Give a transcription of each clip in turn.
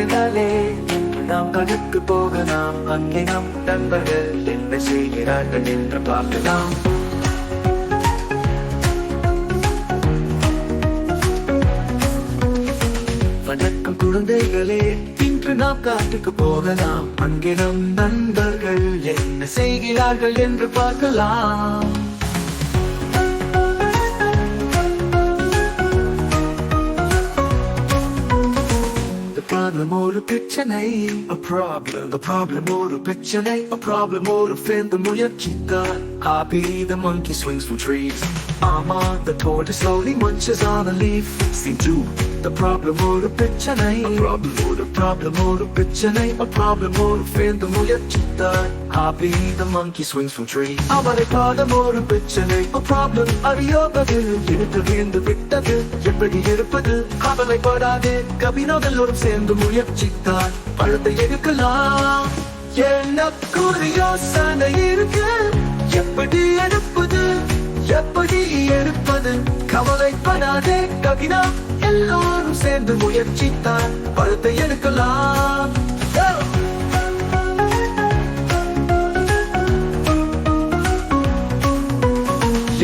குழந்தைகளே, நாம் கணக்கு போகலாம். அங்கே நம் நண்பர்கள் என்ன செய்கிறார்கள் என்று பார்க்கலாம். வணக்கம் குழந்தைகளே, இன்று நாம் காட்டுக்கு போகலாம். அங்கே நம் நண்பர்கள் என்ன செய்கிறார்கள் என்று பார்க்கலாம். Problem ஒரு பிரச்சனை, a problem ஒரு பிரச்சனை, a problem ஒரு friend முயற்சித்தான். Happy the monkey swings from trees. Amma the tortoise slowly munches on a leaf. Scene 2. The problem ஒரு பிரச்சனை, a problem ஒரு பிரச்சனை, a problem ஒரு friend முயற்சித்தான். Happy the monkey swings from trees. அவரை பாடம் ஒரு பிரச்சனை, a problem அறியாதது, எடுத்து விழுந்து விட்டது, எப்படி எடுப்பது, கவலைப்படாதே, கபினோதல் ஒரு சேர்ந்து முயற்சித்தார். பழத்தை எடுக்கலாம். எனக்கு ஒரு யோசனை இருக்கு, எப்படி எடுப்பது, எப்படி எடுப்பது, கவலைப்படாதே கபினா, எல்லோரும் சேர்ந்து முயற்சித்தார். பழத்தை எடுக்கலாம்.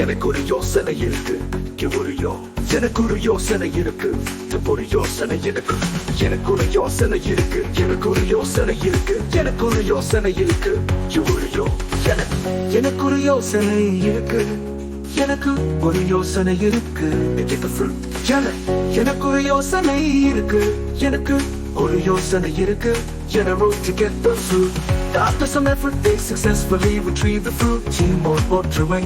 எனக்கு ஒரு யோசனை இருக்கு, எனக்கு ஒரு யோசனை இருக்கு, ஒரு யோசனை இருக்கு, எனக்கு ஒரு யோசனை இருக்கு, எனக்கு ஒரு யோசனை இருக்கு, எனக்கு ஒரு யோசனை இருக்கு, எனக்கு ஒரு யோசனை இருக்கு, எனக்கு ஒரு யோசனை இருக்கு, எனக்கு ஒரு யோசனை இருக்கு, எனக்கு ஒரு யோசனை இருக்கு. I wrote to get the fruit. After some effort, they successfully retrieved the fruit. Teamwork, ஒற்றுமை,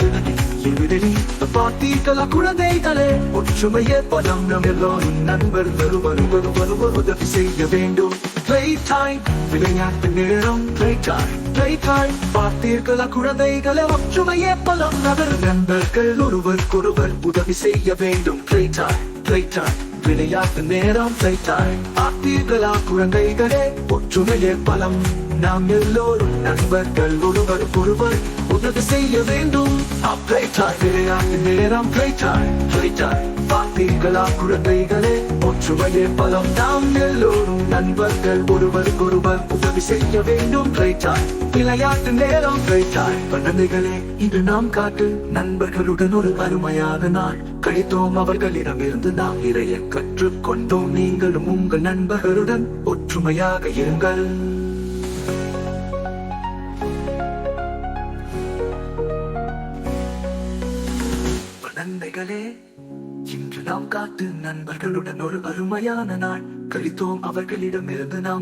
unity. பார்த்திகளா குழந்தைகளே, ஒற்றுமையே பலம். நம் எல்லோரும் நண்பர்கள், ஒருவர் உதவி செய்ய வேண்டும். Play time, விளையாட்டு நேரம். Play time. பார்த்தீர்களா குழந்தைகளே, ஒற்றுமையே பலம். நண்பர்கள் ஒருவருக்கொருவர் உதவி செய்ய வேண்டும். Play time. விளையாட்டு நேரம். Play time. பார்த்தீர்களா குழந்தைகளே, ஒற்றுமையே பலம். நாம் எல்லோரும் நண்பர்கள், ஒருவருக்கொருவர் உதவி செய்ய வேண்டும். Play time. விளையாட்டு நேரம். Play time. பார்த்தீர்களா குழந்தைகளே, ஒற்றுமையே பலம். நாம் எல்லோரும் நண்பர்கள், ஒருவருக்கொருவர் உதவி செய்ய வேண்டும். Play time. விளையாட்டு நேரம். Play time. குழந்தைகளே, இன்று நாம் காட்டு நண்பர்களுடன் ஒரு அருமையான நாள் கழித்தோம். அவர்களிடமிருந்து நாம் நிறைய கற்றுக்கொண்டோம். நீங்களும் உங்கள் நண்பர்களுடன் ஒற்றுமையாக இருங்கள். குழந்தைகளே, இன்று நாம் காட்டு நண்பர்களுடன் ஒரு அருமையான நாள் கழித்தோம். அவர்களிடமிருந்து நாம்